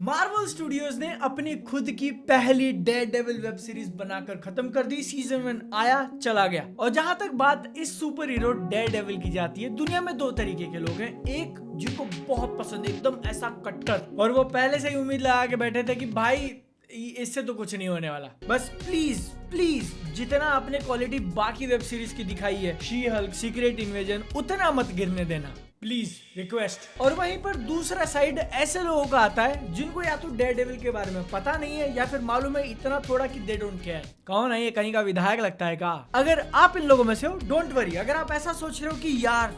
Marvel studios ने अपनी खुद की पहली डेयरडेविल वेब सीरीज बनाकर खत्म कर दी। सीजन 1 आया चला गया। और जहां तक बात इस सुपर हीरो डेयरडेविल की जाती है, दुनिया में दो तरीके के लोग हैं। एक जिनको बहुत पसंद है, एकदम ऐसा कट्टर, और वो पहले से ही उम्मीद लगा के बैठे थे कि भाई इससे तो कुछ नहीं होने वाला। बस प्लीज प्लीज जितना आपने क्वालिटी बाकी वेब सीरीज की दिखाई है, शी हल्क, सीक्रेट इन्वेजन, उतना मत गिरने देना, प्लीज रिक्वेस्ट। और वहीं पर दूसरा साइड ऐसे लोगों का आता है जिनको या तो डेयरडेविल के बारे में पता नहीं है या फिर मालूम है इतना थोड़ा कि दे डोंट केयर। कौन है ये, कहीं का विधायक लगता है का? अगर आप इन लोगों में से हो, डोंट वरी। अगर आप ऐसा सोच रहे हो कि यार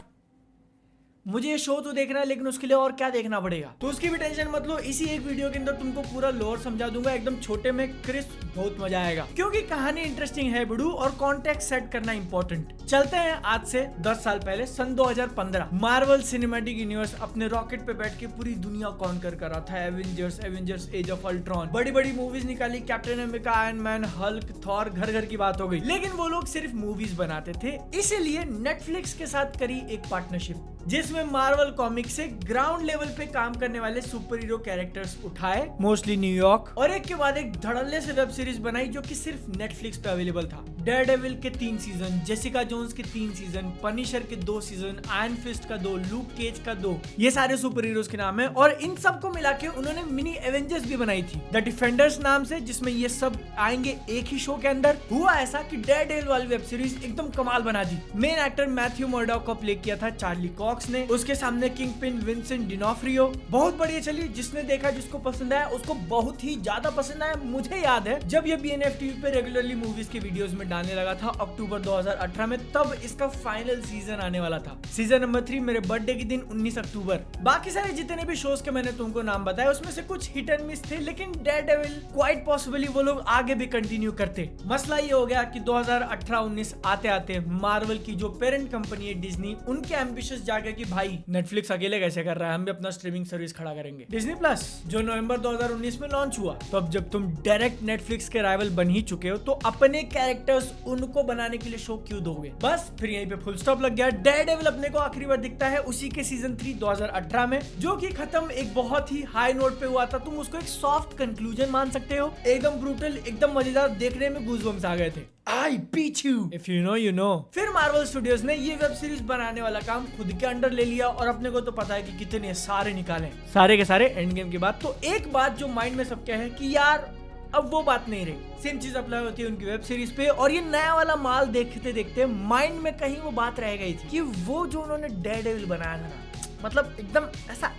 मुझे ये शो तो देखना है लेकिन उसके लिए और क्या देखना पड़ेगा, तो उसकी भी टेंशन मत लो। इसी एक वीडियो के अंदर तुमको पूरा लोर समझा दूंगा, एकदम छोटे में क्रिस्प, बहुत मजा आएगा। क्योंकि कहानी इंटरेस्टिंग है बड़ू, और कॉन्टेक्स्ट सेट करना इंपॉर्टेंट। चलते हैं आज से 10 साल पहले, सन 2015। मार्वल सिनेमैटिक यूनिवर्स अपने रॉकेट पे बैठ के पूरी दुनिया कॉन्कर कर रहा था। एवेंजर्स एज ऑफ अल्ट्रॉन, बड़ी बड़ी मूवीज निकाली, captain America, iron man, Hulk, Thor, घर घर की बात हो गई। लेकिन वो लोग सिर्फ मूवीज बनाते थे, इसीलिए नेटफ्लिक्स के साथ करी एक पार्टनरशिप जिसमें मार्वल कॉमिक्स से ग्राउंड लेवल पे काम करने वाले सुपर हीरो कैरेक्टर्स उठाए, मोस्टली न्यूयॉर्क, और एक के बाद एक धड़ल्ले से वेब सीरीज बनाई जो कि सिर्फ नेटफ्लिक्स पे अवेलेबल था। डेयरडेविल के 3 सीजन, जेसिका जोन्स के 3 सीजन, पनिशर के 2 सीजन, आयरन फिस्ट का 2, लूक केज का 2, ये सारे सुपर हीरोज के नाम है। और इन सबको मिला के उन्होंने मिनी एवेंजर्स भी बनाई थी, द डिफेंडर्स नाम से, जिसमें ये सब आएंगे एक ही शो के अंदर। हुआ ऐसा कि डेयरडेविल वाली वेब सीरीज एकदम कमाल बना दी। मेन एक्टर मैथ्यू मर्डॉक को प्ले किया था चार्ली कॉक्स ने, उसके सामने किंगपिन विंसेंट डिनोफ्रियो। बहुत बढ़िया चली, जिसने देखा, जिसको पसंद आया उसको बहुत ही ज्यादा पसंद आया। मुझे याद है जब ये BNF टीवी पे रेगुलरली मूवीज के वीडियोस में डालने लगा था अक्टूबर 2018 में, तब इसका फाइनल सीजन आने वाला था। सीजन नंबर 3 मेरे बर्थडे के दिन 19 अक्टूबर। बाकी सारे जितने भी शोज के मैंने तुमको नाम बताया उसमें से कुछ हिट एंड मिस थे, लेकिन डेयरडेविल क्वाइट पॉसिबली वो लोग आगे भी कंटिन्यू करते। मसला ये हो गया कि 2018-19 आते आते मार्वल की जो पेरेंट कंपनी है डिज्नी, उनके एम्बिशंस जागे कि भाई नेटफ्लिक्स अकेले कैसे कर रहा है, हम भी अपना स्ट्रीमिंग सर्विस खड़ा करेंगे। डिज्नी प्लस जो नवंबर 2019 में लॉन्च हुआ, तो अब जब तुम डायरेक्ट नेटफ्लिक्स के राइवल बन ही चुके हो तो अपने कैरेक्टर्स उनको बनाने के लिए शो क्यों दोगे? बस फिर यहीं पे फुल स्टॉप लग गया। डेयरडेविल अपने को आखिरी बार दिखता है उसी के सीजन 3 2018 में, जो कि खत्म एक बहुत ही हाई नोट पे हुआ था। तुम उसको एक सॉफ्ट कंक्लूजन मान सकते हो, एकदम ब्रूटल, एकदम मजेदार, देखने में गूज़बम्स आ गए थे। I beat you. If you know, you know. फिर मार्वल स्टूडियोज ने ये वेब सीरीज बनाने वाला काम खुद के अंडर ले लिया, और अपने को तो पता है कि कितने सारे निकाले, सारे के सारे एंड गेम की बात। तो एक बात जो माइंड में सबके है कि यार अब वो बात नहीं रही। सेम चीज अप्लाई होती है उनकी वेब सीरीज पे, और ये नया वाला माल देखते देखते माइंड में कहीं वो बात रह गई थी कि वो जो उन्होंने डेयरडेविल बनाया था ना, मतलब एकदम ऐसा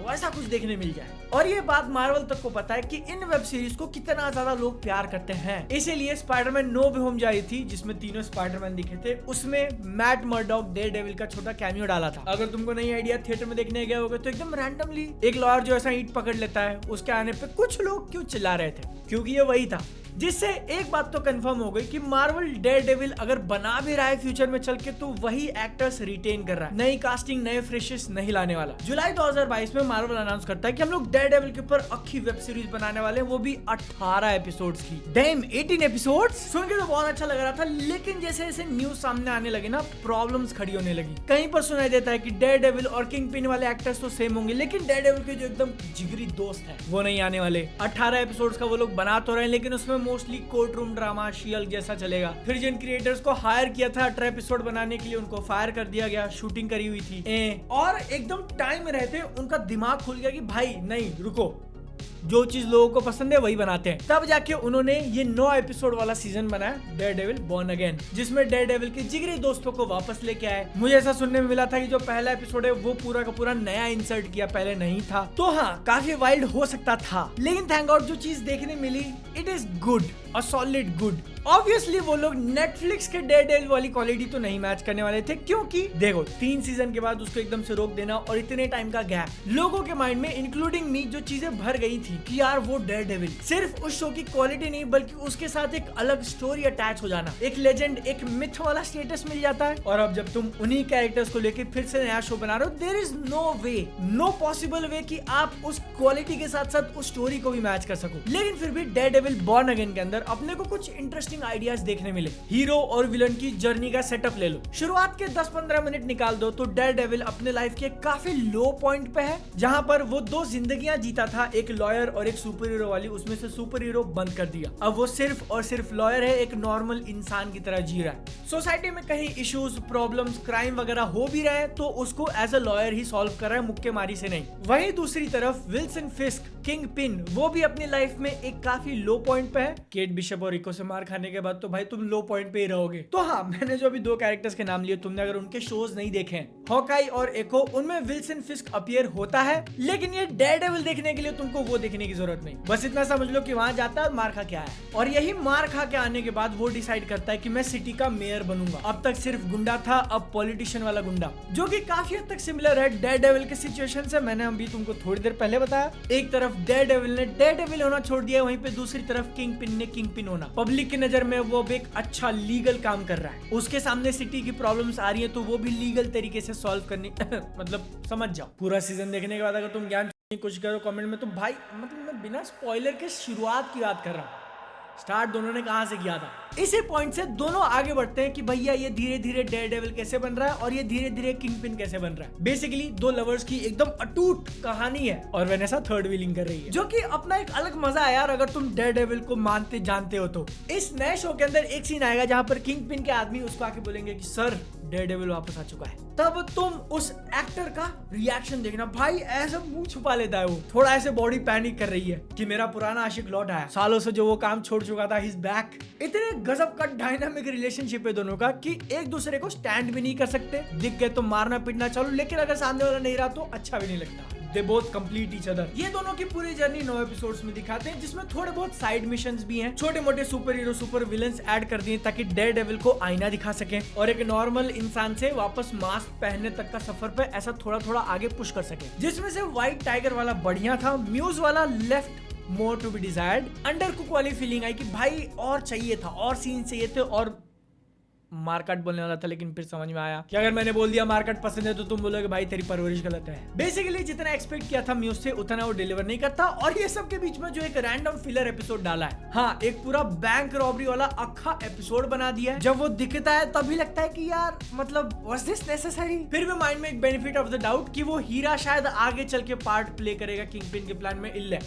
वैसा कुछ देखने मिल जाए। और ये बात मार्वल तक को पता है कि इन वेब सीरीज को कितना ज्यादा लोग प्यार करते हैं। इसीलिए स्पाइडरमैन नो वे होम जो आई थी, जिसमें तीनों स्पाइडरमैन दिखे थे, उसमें मैट मर्डॉक डेयरडेविल का छोटा कैमियो डाला था। अगर तुमको नहीं आइडिया, थिएटर में देखने गए होगे तो एकदम रैंडमली एक लॉयर जो ऐसा ईंट पकड़ लेता है, उसके आने पे कुछ लोग क्यों चिल्ला रहे थे, क्योंकि ये वही था। जिससे एक बात तो कंफर्म हो गई कि मार्वल डेयरडेविल अगर बना भी रहा है फ्यूचर में चल के, तो वही एक्टर्स रिटेन कर रहा है, नई कास्टिंग, नए फ्रेशेस नहीं लाने वाला। जुलाई 2022 में मार्वल अनाउंस करता है कि हम लोग डेयरडेविल के ऊपर अच्छी वेब सीरीज बनाने वाले हैं, वो भी 18 एपिसोड्स की। डैम 18 एपिसोड्स सुन के तो बहुत अच्छा लग रहा था, लेकिन जैसे जैसे न्यूज सामने आने लगे ना, प्रॉब्लम्स खड़ी होने लगी। कहीं पर सुनाई देता है कि डेयरडेविल और किंगपिन वाले एक्टर्स तो सेम होंगे, लेकिन डेयरडेविल के जो एकदम जिगरी दोस्त है वो नहीं आने वाले। 18 एपिसोड्स का वो लोग बना तो रहे हैं, लेकिन उसमें mostly court room drama, she-Hulk जैसा चलेगा। फिर जिन क्रिएटर्स को हायर किया था 18 एपिसोड बनाने के लिए, उनको फायर कर दिया गया, शूटिंग करी हुई थी। और एकदम टाइम में रहते उनका दिमाग खुल गया कि भाई नहीं रुको, जो चीज लोगों को पसंद है वही बनाते हैं। तब जाके उन्होंने ये 9 एपिसोड वाला सीजन बनाया, डेयरडेविल बॉर्न अगेन, जिसमें डेयरडेविल के जिगरी दोस्तों को वापस लेके आए। मुझे ऐसा सुनने में मिला था कि जो पहला एपिसोड है वो पूरा का पूरा नया इंसर्ट किया, पहले नहीं था। तो हाँ, काफी वाइल्ड हो सकता था, लेकिन थैंक गॉड जो चीज देखने मिली, it is good, a solid good. Obviously वो लोग नेटफ्लिक्स के डेयरडेविल वाली क्वालिटी तो नहीं मैच करने वाले थे, क्योंकि देखो 3 सीजन के बाद उसको एकदम से रोक देना और इतने टाइम का गैप, लोगों के माइंड में इंक्लूडिंग मी जो चीजें भर गई थी थी कि यार वो डेयरडेविल, सिर्फ उस शो की क्वालिटी नहीं बल्कि उसके साथ एक अलग स्टोरी अटैच हो जाना, एक लेजेंड, एक मिथ वाला स्टेटस मिल जाता है। और अब जब तुम उन्हीं कैरेक्टर्स को लेके फिर से नया शो बना रहे हो, there is no way, no possible way कि आप उस क्वालिटी के साथ साथ उस स्टोरी को भी मैच कर सको। लेकिन फिर भी डेयरडेविल बॉर्न अगेन के अंदर अपने को कुछ इंटरेस्टिंग आइडियाज देखने मिले। हीरो और विलन की जर्नी का सेटअप ले लो, शुरुआत के 10-15 मिनट निकाल दो तो डेयरडेविल अपने लाइफ के काफी लो पॉइंट पे है, जहां पर वो 2 जिंदगियां जीता था, एक लॉयर और एक सुपर हीरो वाली। उसमें से सुपर हीरो बंद कर दिया, अब वो सिर्फ और सिर्फ लॉयर है, एक नॉर्मल इंसान की तरह जी रहा है। सोसाइटी में कहीं इश्यूज, प्रॉब्लम्स, क्राइम वगैरह हो भी रहे हैं तो उसको एज अ लॉयर ही सॉल्व कर रहा है, मुक्केमारी से नहीं। वहीं दूसरी तरफ विल्सन फिस्क, किंग पिन, वो भी अपनी लाइफ में एक काफी लो पॉइंट पे है। केट बिशप और रिको से मार खाने के बाद तो भाई तुम लो पॉइंट पे ही रहोगे। तो हाँ, मैंने जो अभी 2 कैरेक्टर्स के नाम लिए, तुमने अगर उनके शोज नहीं देखे हैं, हॉकाई और एको, उनमें विल्सन फिस्क अपीयर होता है, लेकिन ये डेयरडेविल देखने के लिए तुमको वो देखने की जरूरत नहीं। बस इतना समझ लो कि वहां जाता है और मार खा के आया है, और यही मार खा के आने के बाद वो डिसाइड करता है कि मैं सिटी का मेयर बनूंगा। अब तक सिर्फ गुंडा था, अब पॉलिटिशियन वाला गुंडा, जो कि काफी हद तक सिमिलर है डेयरडेविल के सिचुएशन से। मैंने अभी तुमको थोड़ी देर पहले बताया, एक तरफ डेयरडेविल ने डेयरडेविल होना छोड़ दिया, वहीं पे दूसरी तरफ किंग पिन ने किंग पिन होना। पब्लिक की नजर में वो अब एक अच्छा लीगल काम कर रहा है, उसके सामने सिटी की प्रॉब्लम्स आ रही है तो वो भी लीगल तरीके से सॉल्व करनी मतलब समझ जाओ। पूरा सीजन देखने के बाद अगर तुम ज्ञान कुछ करो कमेंट में तो भाई, मतलब मैं बिना स्पॉइलर के शुरुआत की बात कर रहा हूँ, स्टार्ट दोनों ने कहां से किया था। इसी पॉइंट से दोनों आगे बढ़ते हैं कि भैया ये धीरे धीरे डेयरडेविल कैसे बन रहा है और ये धीरे धीरे किंगपिन कैसे बन रहा है। बेसिकली 2 लवर्स की एकदम अटूट कहानी है और वेनेसा थर्ड व्हीलिंग कर रही है, जो कि अपना एक अलग मजा है यार, अगर तुम डेयरडेविल को मानते जानते हो तो। इस नए शो के अंदर एक सीन आएगा जहां पर किंगपिन के आदमी उसको आके बोलेंगे कि सर डेयरडेविल वापस आ चुका है, तब तुम उस एक्टर का रिएक्शन देखना। भाई ऐसा मुंह छुपा लेता है वो, थोड़ा ऐसे बॉडी पैनिक कर रही है कि मेरा पुराना आशिक लौट आया, सालों से जो वो काम छोड़ चुका था, ही इज बैक। इतने गजब का डायनामिक रिलेशनशिप है दोनों का कि एक दूसरे को स्टैंड भी नहीं कर सकते, दिख गए तो मारना पीटना चालू, लेकिन अगर सामने वाला नहीं रहा तो अच्छा भी नहीं लगता। They both complete each other। ये दोनों की पूरी जर्नी 9 एपिसोड्स में दिखाते हैं, जिसमें थोड़े बहुत साइड मिशंस भी हैं, छोटे मोटे super hero, super villains add कर दिए ताकि डेयरडेविल को आईना दिखा सके और एक नॉर्मल इंसान से वापस मास्क पहनने तक का सफर पे ऐसा थोड़ा थोड़ा आगे पुश कर सके। जिसमें से व्हाइट टाइगर वाला बढ़िया था, म्यूज वाला left more to be desired, undercook वाली फीलिंग आई कि भाई और चाहिए था, और सीन चाहिए थे, और मार्केट बोलने वाला था लेकिन फिर समझ में आया कि अगर मैंने बोल दिया मार्केट पसंद है तो तुम बोलोगे भाई तेरी परवरिश गलत है। बेसिकली जितना एक्सपेक्ट किया था म्यूज से उतना वो डिलीवर नहीं करता, और ये सब के बीच में जो एक रैंडम फिलर एपिसोड डाला है, हाँ एक पूरा बैंक रॉबरी वाला अक्खा एपिसोड बना दिया है। जब वो दिखता है तभी लगता है कि यार मतलब वाज दिस नेसेसरी। फिर भी माइंड में एक बेनिफिट ऑफ द डाउट कि वो हीरा शायद आगे चल के पार्ट प्ले करेगा किंगपिन के प्लान में, इल्ले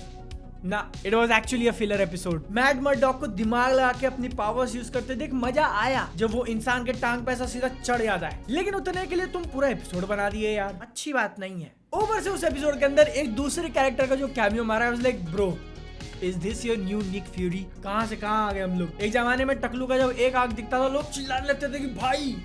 ना, it was actually a filler episode. Matt Murdock को दिमाग लगा के अपनी पावर्स यूज करते देख मजा आया, जब वो इंसान के टांग पे ऐसा सीधा चढ़ जाता है, लेकिन उतरने के लिए तुम पूरा एपिसोड बना दिए यार, अच्छी बात नहीं है। ऊपर से उस एपिसोड के अंदर एक दूसरे कैरेक्टर का जो कैमियो मारा है, like bro is this your new Nick Fury. कहां से कहां आ गए हम लोग। एक जमाने में टकलू का जब एक आंख दिखता था लोग चिल्लाने लगते थे कि भाई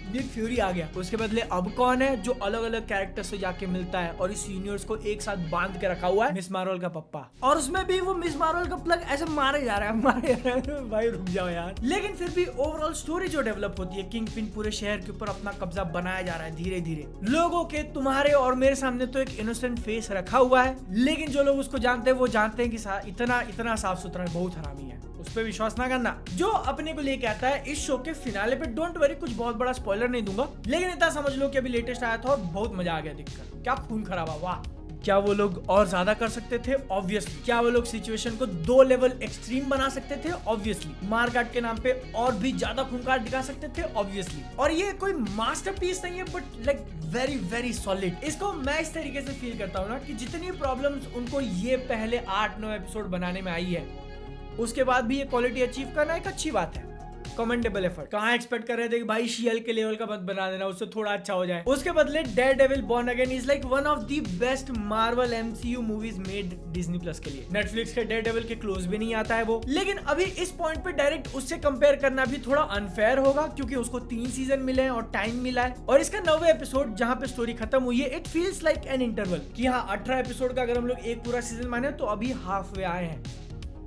निक फ्यूरी आ गया। उसके बदले अब कौन है जो अलग अलग कैरेक्टर से जाके मिलता है और इस यूनिवर्स को एक साथ बांध के रखा हुआ है, मिस मार्वल का पप्पा। और उसमें भी वो मिस मार्वल का प्लग ऐसे मारे जा रहा है भाई रुक जाओ यार। लेकिन फिर भी ओवरऑल स्टोरी जो डेवलप होती है, किंगपिन पूरे शहर के ऊपर अपना कब्जा बनाया जा रहा है धीरे धीरे। लोगों के, तुम्हारे और मेरे सामने तो एक इनोसेंट फेस रखा हुआ है, लेकिन जो लोग उसको जानते हैं वो जानते हैं कि इतना साफ सुथरा बहुत हरामी है, उस पर विश्वास ना करना। जो अपने को लेके आता है इस शो के फिनाले पे, डोंट वरी कुछ बहुत बड़ा स्पॉइलर नहीं दूंगा, लेकिन इतना समझ लो कि अभी लेटेस्ट आया था और बहुत मजा आ गया देखकर। क्या खून खराबा, वाह। क्या वो लोग और ज्यादा कर सकते थे? ऑब्वियसली। क्या वो लोग सिचुएशन को 2 लेवल एक्सट्रीम बना सकते थे? ऑब्वियसली। मारकाट के नाम पे और भी ज्यादा खूंखार दिखा सकते थे? ऑब्वियसली। और ये कोई मास्टरपीस नहीं है, but like very very solid. इसको मैं इस तरीके से फील करता हूँ ना कि जितनी प्रॉब्लम्स उनको ये पहले 8-9 एपिसोड बनाने में आई है, उसके बाद भी ये क्वालिटी अचीव करना एक अच्छी बात है, कमेंडेबल एफर्ट। कहाँ एक्सपेक्ट कर रहे थे कि भाई शीएल के लेवल का मत बना देना, उससे थोड़ा अच्छा हो जाए। उसके बदले Daredevil born again is like one of the best Marvel MCU movies made Disney plus के लिए। नेटफ्लिक्स के डेयरडेविल के क्लोज भी नहीं आता है वो, लेकिन अभी इस पॉइंट पे डायरेक्ट उससे कंपेयर करना भी थोड़ा अनफेयर होगा, क्योंकि उसको 3 सीजन मिले हैं और टाइम मिला है, और इसका 9वां एपिसोड जहां पे स्टोरी खत्म हुई है, it feels like an interval कि हाँ 18 एपिसोड का अगर हम लोग एक पूरा सीजन माने तो अभी हाफ वे आए हैं,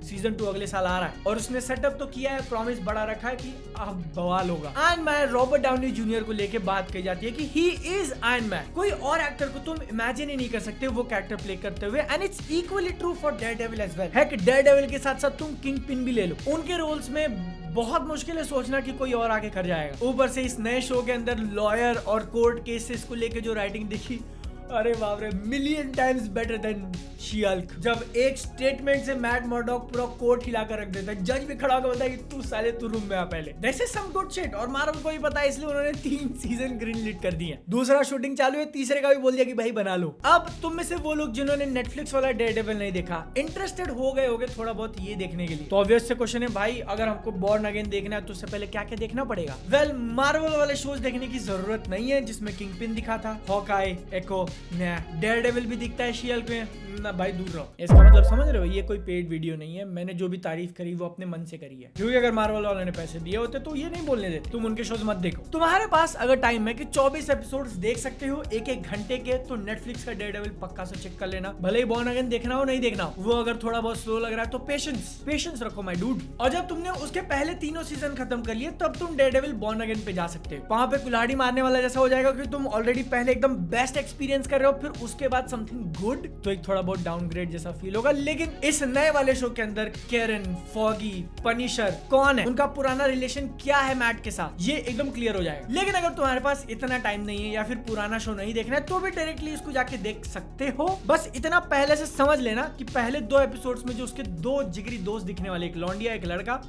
सीजन 2 अगले साल आ रहा है और उसने सेटअप तो किया है, प्रॉमिस बड़ा रखा है कि अब बवाल होगा। Iron man Robert Downey junior को लेके बात कही जाती है कि ही इज आयरन मैन। कोई और एक्टर को तुम इमेजिन ही नहीं कर सकते वो कैरेक्टर प्ले करते हुए, and it's equally true for Daredevil as well. Heck Daredevil के साथ साथ तुम किंगपिन भी ले लो, उनके रोल्स में बहुत मुश्किल है सोचना कि कोई और आके कर जाएगा। ऊपर से इस नए शो के अंदर लॉयर और कोर्ट केसेस को लेके जो राइटिंग दिखी, अरे बाप रे, million times better than she-Hulk. जब एक स्टेटमेंट से मैट मर्डॉक पूरा कोर्ट हिला कर रख देता है, जज भी खड़ा होकर बोलता है कि तू साले तू रूम में आ पहले। This is some good shit, और मार्वल को भी पता है इसलिए उन्होंने 3 सीजन ग्रीन लिट कर दिए। दूसरा शूटिंग चालू है, तीसरे का भी बोल दिया कि भाई बना लो। अब तुम में से वो लोग जिन्होंने नेटफ्लिक्स वाला डेयरडेविल नहीं देखा, इंटरेस्टेड हो गए होगे थोड़ा बहुत ये देखने के लिए, तो ऑब्वियस से क्वेश्चन है भाई अगर हमको बॉर्न अगेन देखना है तो उससे पहले क्या क्या देखना पड़ेगा। वेल, मार्वल वाले शोज देखने की जरूरत नहीं है जिसमें किंगपिन दिखा था, हॉकआई, एको, डेयरडेविल भी दिखता है शी-हल्क में ना, भाई दूर रहो। इसका मतलब समझ रहे हो, ये कोई पेड वीडियो नहीं है, मैंने जो भी तारीफ करी वो अपने मन से करी है, क्योंकि अगर मार्वल वालों ने पैसे दिए होते तो ये नहीं बोलने देते तुम उनके शोज मत देखो। तुम्हारे पास अगर टाइम है कि 24 एपिसोड्स देख सकते हो एक घंटे के, तो नेटफ्लिक्स का डेयरडेविल पक्का से चेक कर लेना। भले ही बॉर्न अगेन देखना हो नहीं देखना हो, वो अगर थोड़ा बहुत स्लो लग रहा है तो पेशेंस रखो माय डूड। और जब तुमने उसके पहले तीनों सीजन खत्म कर लिए तब तुम डेयरडेविल बॉर्न अगेन पे जा सकते हो। वहां पे कुल्हाड़ी मारने वाला जैसा हो जाएगा कि तुम ऑलरेडी पहले एकदम बेस्ट एक्सपीरियंस कर रहे हो, फिर उसके बाद समथिंग गुड, तो एक थोड़ा बहुत डाउनग्रेड जैसा फील होगा। लेकिन इस नए वाले शो के अंदर कैरन, फॉगी, पनिशर कौन है, उनका पुराना रिलेशन क्या है मैट के साथ, ये एकदम क्लियर हो जाएगा। लेकिन अगर तुम्हारे पास इतना टाइम नहीं है या फिर पुराना शो नहीं देखना है तो भी डायरेक्टली इसको जाके देख सकते हो। बस इतना पहले से समझ लेना कि पहले 2 एपिसोड्स में जो उसके 2 जिगरी दोस्त दिखने वाले, एक लौंडिया एक लड़का,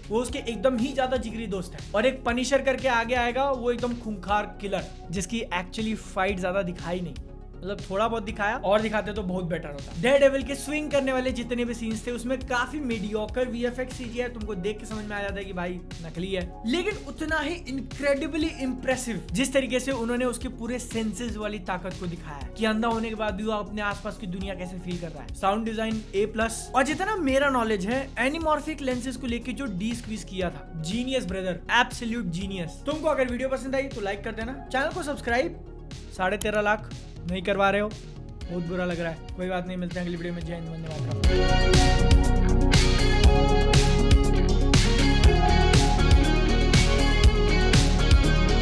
वो उसके एकदम ही ज्यादा जिगरी दोस्त है, और एक पनिशर करके आगे आएगा वो एकदम खूंखार किलर जिसकी एक्चुअली फाइट ज्यादा दिखाई नहीं, मतलब थोड़ा बहुत दिखाया, और दिखाते तो बहुत बेटर होता। डेयरडेविल के स्विंग करने वाले जितने भी सीन्स थे उसमें काफी मीडियोकर वीएफएक्स सीजीआई, तुमको देख के समझ में आ जाता है कि भाई नकली है, लेकिन उतना ही इनक्रेडिबली इंप्रेसिव जिस तरीके से उन्होंने उसके पूरे सेंसेस वाली ताकत को दिखाया कि अंधा होने के बाद भी वो अपने आसपास की दुनिया कैसे फील कर रहा है। साउंड डिजाइन A+, और जितना मेरा नॉलेज है एनिमॉर्फिक लेंसेज को लेके जो डी-स्क्वीज किया था, जीनियस ब्रदर, एब्सोल्यूट जीनियस। तुमको अगर वीडियो पसंद आई तो लाइक कर देना, चैनल को सब्सक्राइब। 13.5 लाख नहीं करवा रहे हो, बहुत बुरा लग रहा है, कोई बात नहीं, मिलते हैं अगली वीडियो में। जय हिंद, वंदे मातरम।